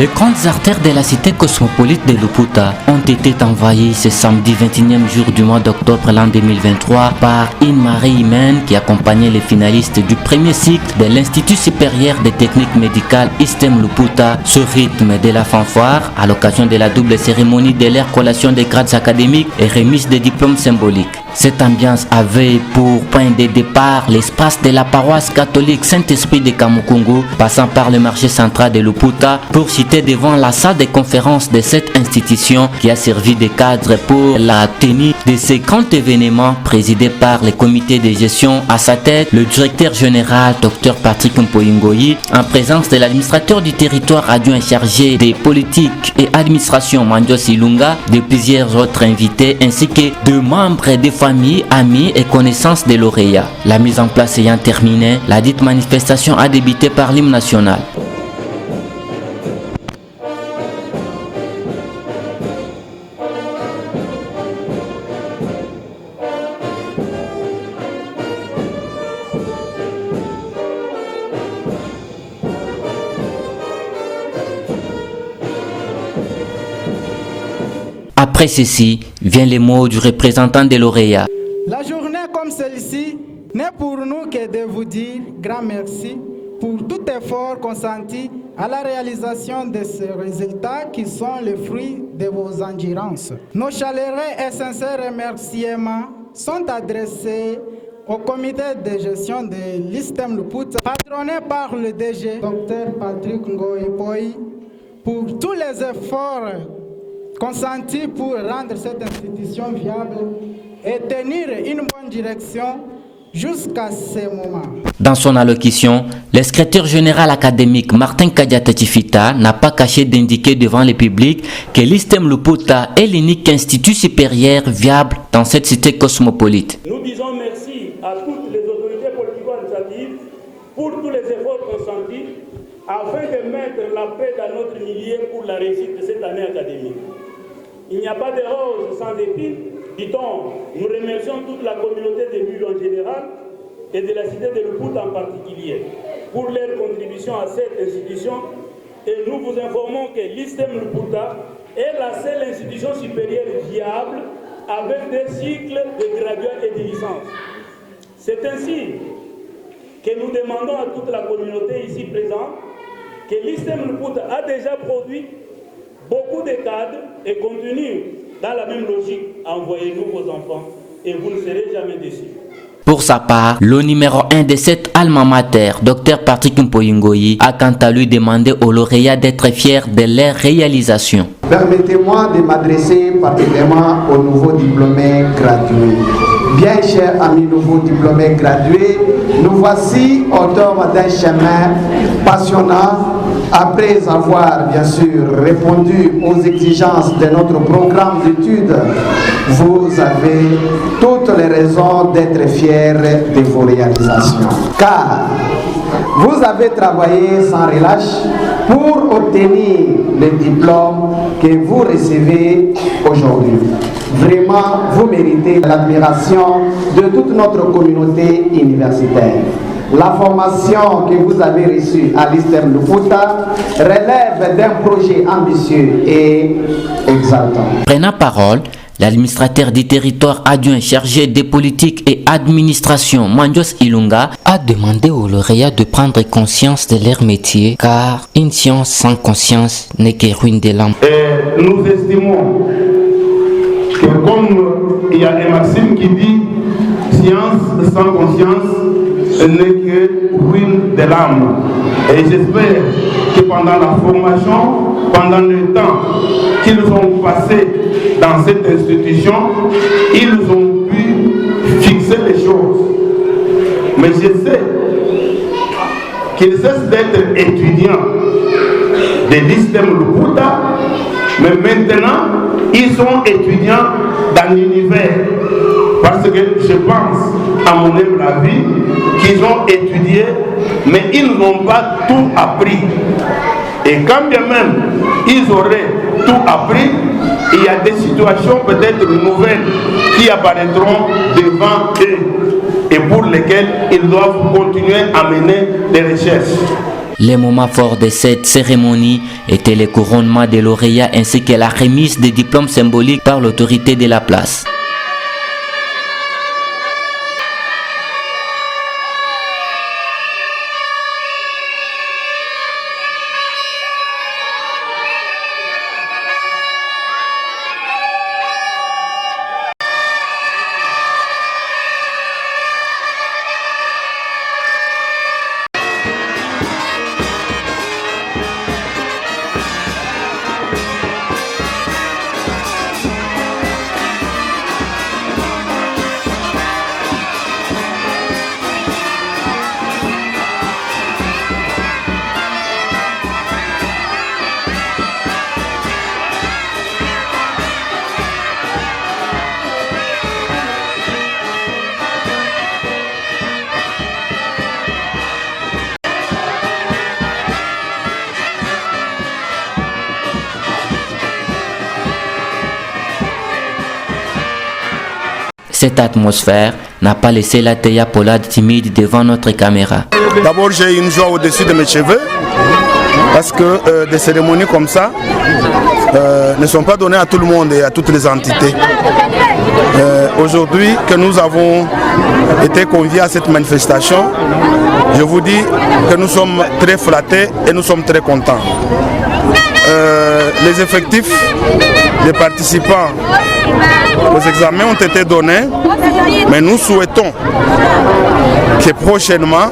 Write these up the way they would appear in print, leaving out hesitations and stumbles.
Les grandes artères de la cité cosmopolite de Luputa ont été envahies ce samedi 21e jour du mois d'octobre l'an 2023 par une marée humaine qui accompagnait les finalistes du premier cycle de l'Institut supérieur des techniques médicales ISTEM Luputa sur rythme de la fanfare à l'occasion de la double cérémonie de leur collation des grades académiques et remise des diplômes symboliques. Cette ambiance avait pour point de départ l'espace de la paroisse catholique Saint-Esprit de Kamukungu, passant par le marché central de Luputa pour citer devant la salle de conférence de cette institution qui a servi de cadre pour la tenue de ce grand événement présidé par le comité de gestion, à sa tête le directeur général Dr Patrick Mpoyingoyi, en présence de l'administrateur du territoire adjoint chargé des politiques et administration Mandios Ilunga, de plusieurs autres invités ainsi que de membres des familles, amis et connaissances de lauréats. La mise en place ayant terminé, la dite manifestation a débuté par l'hymne national. Après ceci, vient les mots du représentant des lauréats. La journée comme celle-ci n'est pour nous que de vous dire grand merci pour tout effort consenti à la réalisation de ces résultats qui sont le fruit de vos endurances. Nos chaleureux et sincères remerciements sont adressés au comité de gestion de l'ISTEM Luputa, patronné par le DG, Dr Patrick Ngoyi, pour tous les efforts consentis pour rendre cette institution viable et tenir une bonne direction jusqu'à ce moment. Dans son allocution, le secrétaire général académique Martin Kadiata Tifita n'a pas caché d'indiquer devant le public que l'ISTEM Luputa est l'unique institut supérieur viable dans cette cité cosmopolite. Nous disons merci à toutes les autorités politico-administratives pour tous les efforts consentis afin de mettre la paix dans notre milieu pour la réussite de cette année académique. Il n'y a pas de rose sans épines, dit-on. Nous remercions toute la communauté des Bulles en général et de la cité de Luputa en particulier pour leur contribution à cette institution, et nous vous informons que l'ISTEM Luputa est la seule institution supérieure viable avec des cycles de graduats et de licences. C'est ainsi que nous demandons à toute la communauté ici présente que l'ISTEM Luputa a déjà produit beaucoup de cadres et continue dans la même logique. Envoyez-nous vos enfants et vous ne serez jamais déçus. Pour sa part, le numéro 1 de cette alma mater, Dr Patrick Mpoyingoyi, a quant à lui demandé aux lauréats d'être fiers de leur réalisation. Permettez-moi de m'adresser particulièrement aux nouveaux diplômés gradués. Bien chers amis nouveaux diplômés gradués, nous voici au terme d'un chemin passionnant. Après avoir bien sûr répondu aux exigences de notre programme d'études, vous avez toutes les raisons d'être fiers de vos réalisations. Car vous avez travaillé sans relâche pour obtenir le diplôme que vous recevez aujourd'hui. Vraiment, vous méritez l'admiration de toute notre communauté universitaire. La formation que vous avez reçue à l'ISTEM Luputa relève d'un projet ambitieux et exaltant. Prenant parole, l'administrateur du territoire adjoint chargé des politiques et administration, Mandios Ilunga, a demandé aux lauréats de prendre conscience de leur métier, car une science sans conscience n'est que ruine de l'âme. Et nous estimons que comme il y a un maxime qui dit « science sans conscience n'est que ruine de l'âme ». Et j'espère que pendant la formation, pendant le temps qu'ils ont passé dans cette institution, ils ont pu fixer les choses. Mais je sais qu'ils cessent d'être étudiants de l'ISTEM Luputa, mais maintenant, ils sont étudiants dans l'univers. Parce que je pense, à mon humble avis, qu'ils ont étudié, mais ils n'ont pas tout appris. Et quand bien même ils auraient tout appris, il y a des situations peut-être nouvelles qui apparaîtront devant eux et pour lesquelles ils doivent continuer à mener des recherches. Les moments forts de cette cérémonie étaient les couronnements des lauréats ainsi que la remise des diplômes symboliques par l'autorité de la place. Cette atmosphère n'a pas laissé la Teya Polade timide devant notre caméra. D'abord, j'ai une joie au-dessus de mes cheveux parce que des cérémonies comme ça ne sont pas données à tout le monde et à toutes les entités. Aujourd'hui que nous avons été conviés à cette manifestation, je vous dis que nous sommes très flattés et nous sommes très contents. Les effectifs des participants aux examens ont été donnés, mais nous souhaitons que prochainement,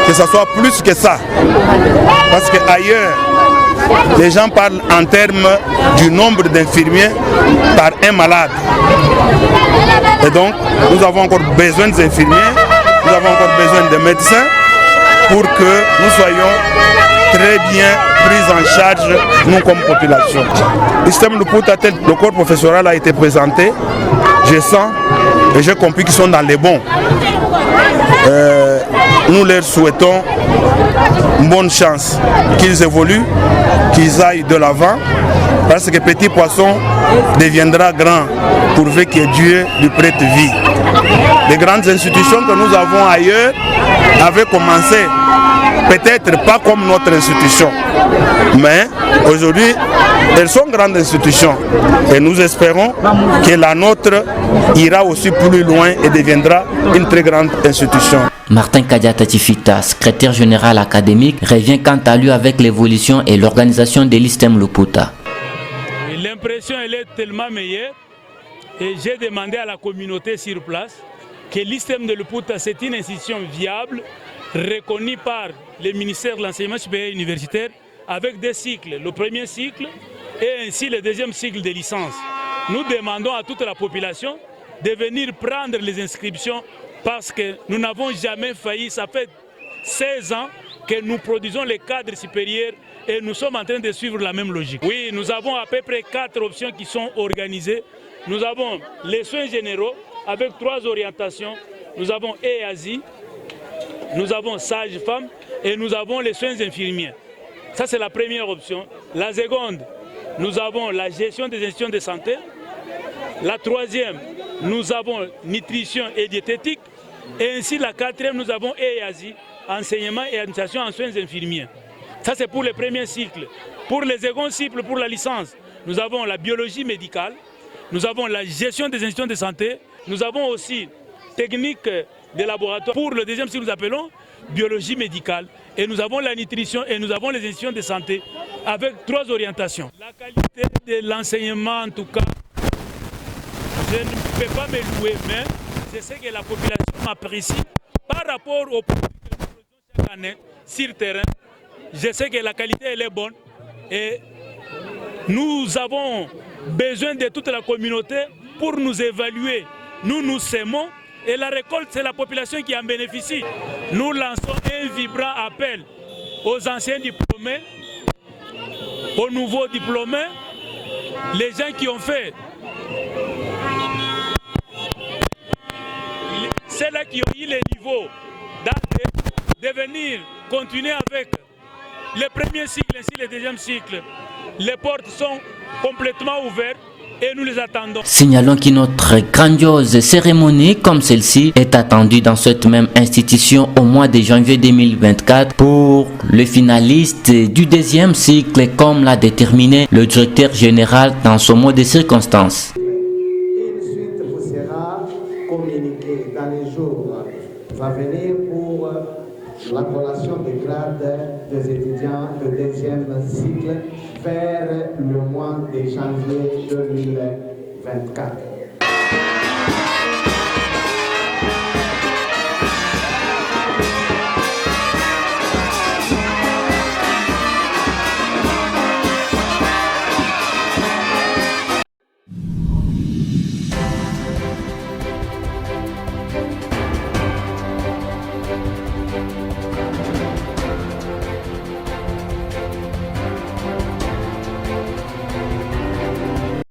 que ça soit plus que ça. Parce qu'ailleurs, les gens parlent en termes du nombre d'infirmiers par un malade. Et donc, nous avons encore besoin d'infirmiers, nous avons encore besoin de médecins pour que nous soyons très bien pris en charge, nous comme population. L'ISTEM Luputa, le corps professoral a été présenté, je sens et j'ai compris qu'ils sont dans les bons. Nous leur souhaitons une bonne chance, qu'ils évoluent, qu'ils aillent de l'avant, parce que petit poisson deviendra grand, pourvu que Dieu lui prête vie. Les grandes institutions que nous avons ailleurs avaient commencé, peut-être pas comme notre institution, mais aujourd'hui, elles sont grandes institutions et nous espérons que la nôtre ira aussi plus loin et deviendra une très grande institution. Martin Kadiata Tifita, secrétaire général académique, revient quant à lui avec l'évolution et l'organisation de l'ISTEM Luputa. L'impression elle est tellement meilleure et j'ai demandé à la communauté sur place que l'ISTEM de Luputa c'est une institution viable, reconnue par le ministère de l'enseignement supérieur universitaire avec deux cycles, le premier cycle et ainsi le deuxième cycle de licence. Nous demandons à toute la population de venir prendre les inscriptions parce que nous n'avons jamais failli. Ça fait 16 ans que nous produisons les cadres supérieurs et nous sommes en train de suivre la même logique. Oui, nous avons à peu près 4 options qui sont organisées. Nous avons les soins généraux avec 3 orientations. Nous avons EASI, nous avons sage-femme et nous avons les soins infirmiers. Ça, c'est la première option. La seconde, nous avons la gestion des institutions de santé. La troisième, nous avons nutrition et diététique. Et ainsi, la quatrième, nous avons EASI, enseignement et administration en soins infirmiers. Ça, c'est pour le premier cycle. Pour le second cycle, pour la licence, nous avons la biologie médicale, nous avons la gestion des institutions de santé, nous avons aussi technique de laboratoire. Pour le deuxième cycle, nous appelons biologie médicale. Et nous avons la nutrition et nous avons les institutions de santé avec 3 orientations. La qualité de l'enseignement, en tout cas, je ne peux pas me louer, mais je sais que la population apprécie par rapport aux produits que nous produisons chaque année sur le terrain. Je sais que la qualité elle est bonne et nous avons besoin de toute la communauté pour nous évaluer. Nous nous sémons et la récolte, c'est la population qui en bénéficie. Nous lançons un vibrant appel aux anciens diplômés, aux nouveaux diplômés, les gens qui ont fait, ceux-là qui ont eu les niveaux de venir continuer avec le premier cycle ainsi le deuxième cycle. Les portes sont complètement ouvertes et nous les attendons. Signalons qu'une autre grandiose cérémonie comme celle-ci est attendue dans cette même institution au mois de janvier 2024 pour le finaliste du deuxième cycle, comme l'a déterminé le directeur général dans son mot de circonstance. Une suite vous sera communiquée dans les jours à venir pour la collation des grades des étudiants de deuxième cycle vers le mois de janvier 2024.